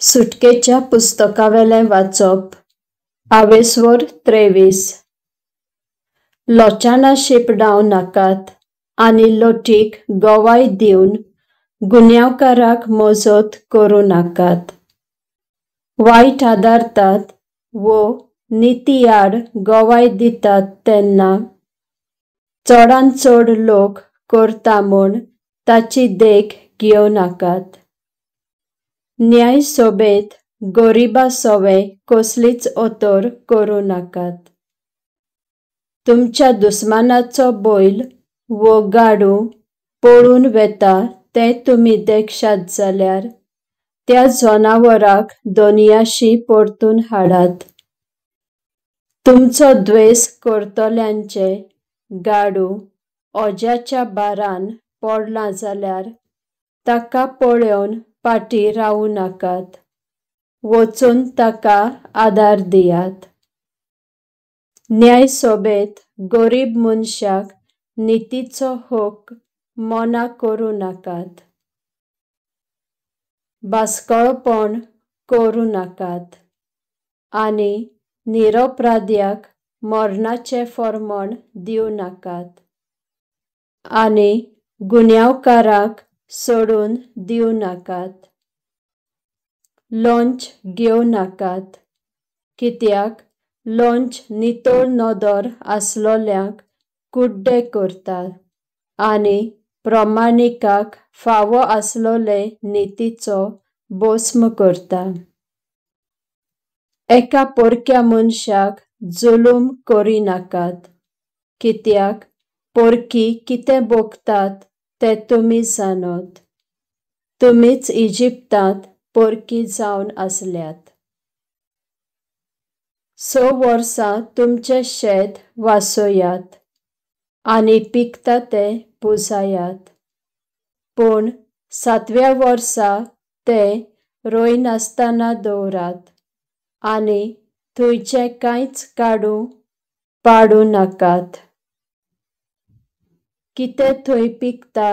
सुटकेच्या पुस्तकावेलें वाचप. आवेसवर 23. लोचांना शिपडाव नाकात आनी लोटीक गोवाय दिवन गुन्यांवकाराक मोजत करूं नाकात. वायट आदारतात वो निती आड गोवाय दितात तेन्ना चडान चड लोक करता म्हूण ताची देख घेवं नाकात. न्याय सोबेत गोरिबा सोवे कसलीच ओतोर करूं नाकात. तुमच्या दुस्मानाचो बैल वो गाडू पळून वेता तें तुमी देखशात जाल्यार त्या जनावराक दोनयाशी परतून हाडात. तुमचो द्वेस करतल्यांचे गाडू ओज्याच्या बारान पडलां जाल्यार ताका पळोवन फाटीं रावूं नाकात. वचून ताका आदार दियात. न्याय सोबेत गरीब मनशाक नितीचो हक मोना करूं नाकात. भास्कळपण करूं नाकात आनी निरपराध्याक मरणाचें फर्मण दिवं नाकात आनी गुन्यांवकाराक सोडून दिवं नाकात. लोंच घेवं नाकात कित्याक लोंच नितळ नदर आसलोल्यांक कुड्डे करता आनी प्रमाणिकाक फावो आसलोले नितीचो भस्म करता. एका पोरक्या मनशाक जुलूम करिनाकात कित्याक पोरकी कितें भोगतात तें तुमी जानत. तुमीच इजिप्तांत पोरकी जावन आसल्यात. 6 वर्सां तुमचें शेत वासोयात आनी पिकता तें पुंजायात. पूण 7व्या वर्सा तें रोयनासतना दवरात आनी थंयचें कांयच काडूं पाडूं नाकात. कितें थंय पिकता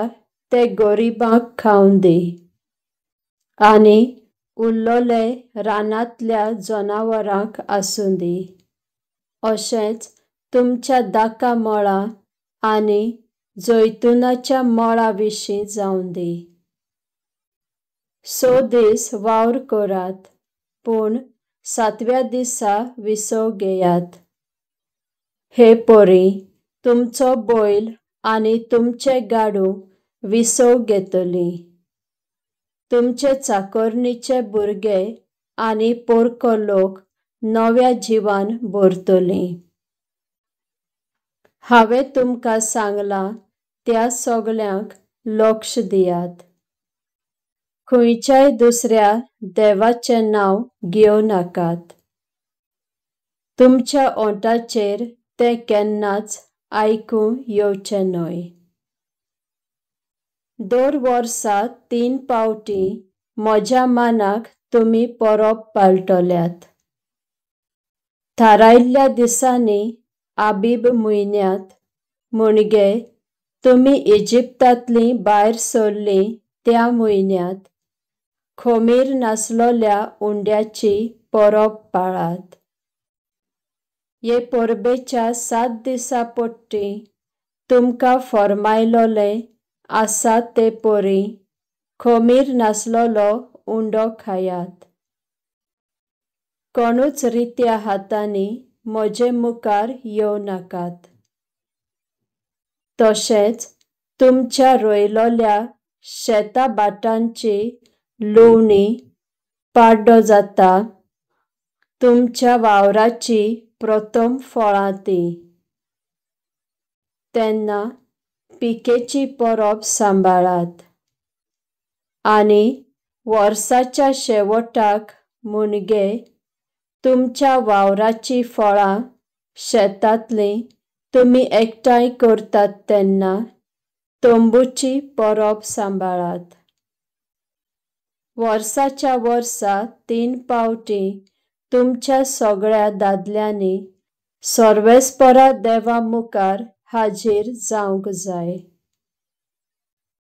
तें गरीबांक खावंक दी आनी उरलोले रानांतल्या जनावरांक आसूं दी. अशेंच तुमच्या दाका मळां आनी जैतुनाच्या मळां विशीं जावं दी. 6 दीस वावर करात पूण 7व्या दिसा विसव घेयात. हे पोरी, तुमचो बैल आनी तुमचे गाडू विसव घेतलीं. तुमचे चाकरणीचे भुरगे आनी पोरको लोक नव्या जिवान भरतलीं. हांवें तुमकां सांगलां त्या सगळ्यांक लक्ष दियात. खंयच्याय दुसऱ्या देवाचें नांव घेवं नाकात. तुमच्या ओंठाचेर तें केन्नाच आयकूं येवचें न्हय. दर वर्सा 3 फावटी म्हज्या मानाक तुमी परब पाळटल्यात. थारायिल्ल्या दिसांनी आबीब म्हयन्यांत म्हणजे तुमी इजिप्तांतलीं भायर सरलीं त्या म्हयन्यांत खमीर नासलोल्या उंड्याची परब पाळात. हे परबेच्या 7 दिसां पट्टी तुमकां फर्मायलोलें आसा ते परी खमीर नासलोलो उंडो खायात. कोणूच रित्या हातांनी म्हजे मुखार येवं नाकात. तशेंच तुमच्या रोयलोल्या शेता भाटांची लुवणी पाड्डो जाता तुमच्या वावराची प्रथम फळां तीं. तेन्ना पिकेची परब सांबाळात आनी वर्साच्या शेवटाक म्हणजे तुमच्या वावराची फळां शेतांतलीं तुमी एकठांय करतात तेन्ना तंबूची परब सांबाळात. वर्साच्या वर्सा 3 फावटी तुमच्या सगळ्या दादल्यांनी सर्वेस्परा देवा मुखार हाजीर जावंक जाय.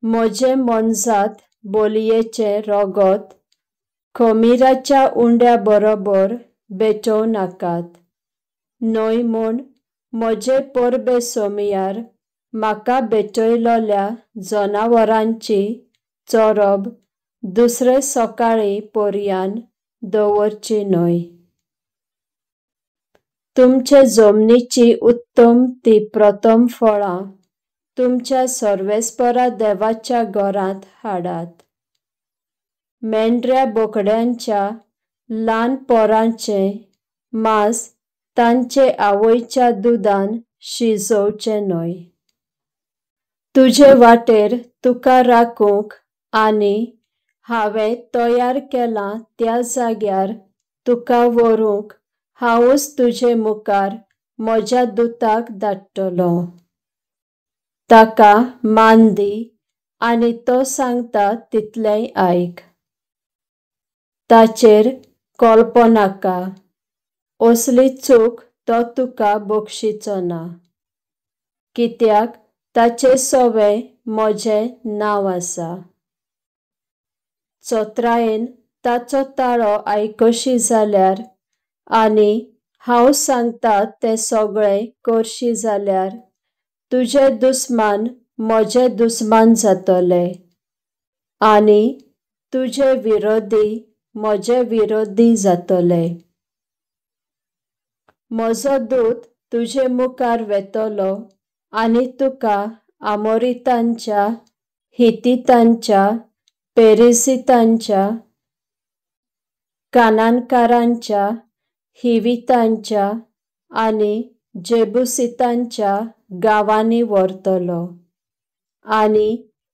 म्हजे मोनजात बोलयेचें रगत खोमिराच्या उंड्या बरोबर बेचोव नाकात, न्हय म्हूण म्हजे परबे सोमयार म्हाका बेचयलोल्या जनावरांची चोरब दुसरे सकाळी पर्यान दवरची न्हय। तुमचे जमनीची उत्तम ती प्रथम फळां तुमच्या सर्वेस्परा देवाच्या घरांत हाडात। मेंढऱ्या बोकड्यांच्या ल्हान पोरांचें मांस तांचे आवयच्या दुदान शिजोवचें न्हय। तुजे वाटेर तुका राखूंक आनी हांवें तयार केलां त्या जाग्यार तुका व्हरूंक हांवूच तुजे मुखार म्हज्या दुताक धाडटलो। ताका मान दी आनी तो सांगता तितलेंय आयक। ताचेर कोलपो नाका, असली चूक तो तुका बक्षिचो ना, कित्याक ताचे सोबें म्हजें नांव आसा। चोत्रायेन ताचो ताळो आयकशी जाल्यार आनी हांव सांगता तें सगळें करशी जाल्यार तुजे दुस्मान म्हजे दुस्मान जातले आनी तुजे विरोधी म्हजे विरोधी जातले। म्हजो दूत तुजे मुखार वेतलो आनी तुका आमोरीतांच्या, हितीतांच्या, पेरिसीतांच्या, कानानकारांच्या, हिवीतांच्या आनी जेबुसीतांच्या गांवांनी व्हरतलो आनी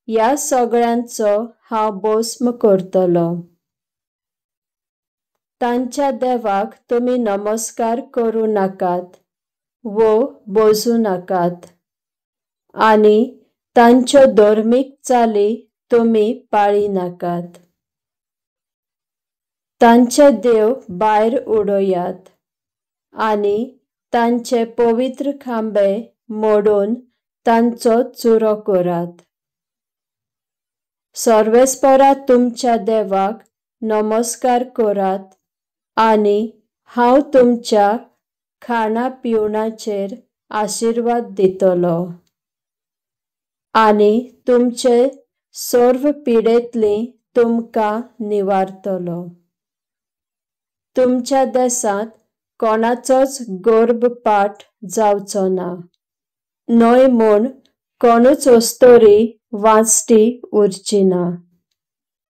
ह्या सगळ्यांचो हांव भस्म करतलो। तांच्या देवाक तुमी नमस्कार करूं नाकात वो बोजूं नाकात आनी तांच्यो धर्मीक चाली तुमी पाळी नाकात। तांचे देव भायर उडयात आनी तांचे पवित्र खांबे मोडून तांचो चुरो करात। सर्वेस्परा तुमच्या देवाक नमस्कार करात आनी हांव तुमच्या खाणा पिवणाचेर आशिर्वाद दितलो आनी तुमचे सर्व पिडेंतलीं तुमकां निवारतलो। तुमच्या देसांत कोणाचोच गर्भपाट जावचो ना, न्हय म्हूण कोणूच अस्तोरी वांचटी उरची ना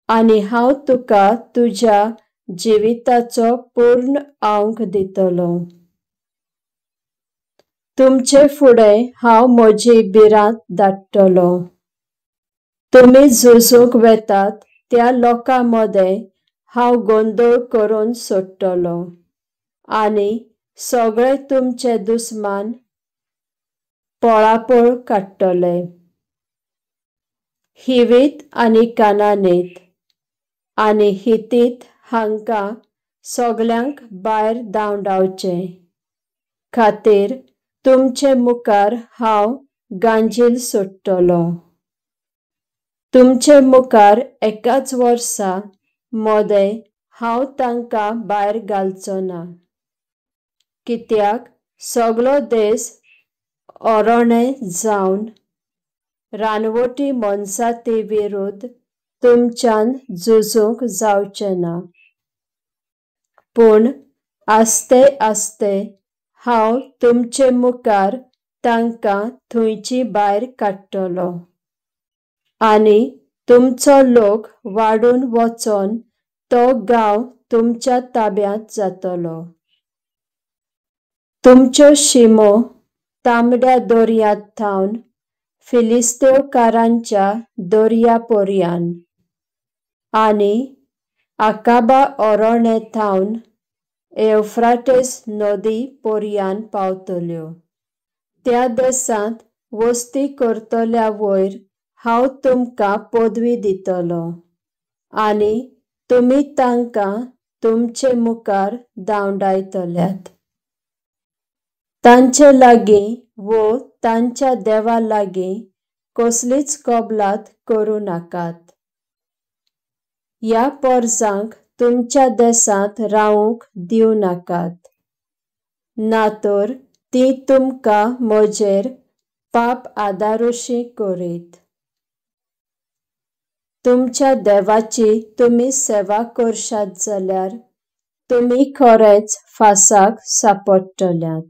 आनी हांव तुका तुज्या जिविताचो पूर्ण अंक दितलो। तुमचे फुडें हांव म्हजी भिरांत धाडटलो। तुमी झुजूंक वेतात त्या लोकां मदें हांव गोंदळ करून सोडटलो आनी सगळे तुमचे दुस्मान पळापळ काडटले। हिवीत आनी कानानीत आनी हितीत हांकां सगळ्यांक भायर धांवडावचें खातीर तुमचे मुखार हांव गांजील सोडटलो। तुमचे मुखार एकाच वर्सा मोदें हांव तांकां भायर घालचो ना, कित्याक सगळो देश ओरोणें जावन रानवटी मनशाती विरुद्ध तुमच्यान झुजूंक जावचें ना। पूण आस्ते आस्ते हांव तुमचे मुखार तांकां थंयची भायर काडटलो आनी तुमचो लोक वाडून वचोन तो गांव तुमच्या ताब्यांत जातलो। तुमच्यो शिमो तांबड्या दर्यांत थावन फिलिस्तेवकारांच्या दर्या पर्यान आनी आकाबा ओरोणें थावन एफ्राटेस नदी पर्यान पावतल्यो। त्या देसांत वस्ती करतल्या वयर हांव तुमकां पदवी दितलो आनी तुमी तांकां तुमचे मुखार धांवडायतल्यात। तांचे लागीं वो तांच्या देवा लागीं कसलीच कबलात करूं नाकात। ह्या पोरसांक तुमच्या देशांत रावूंक दिवं नाकात, ना तर ती तुमकां म्हजेर पाप आदारुशी करीत. तुमच्या देवाची तुमी सेवा करशात जाल्यार तुमी खरेंच फासाक सांपडटल्यात.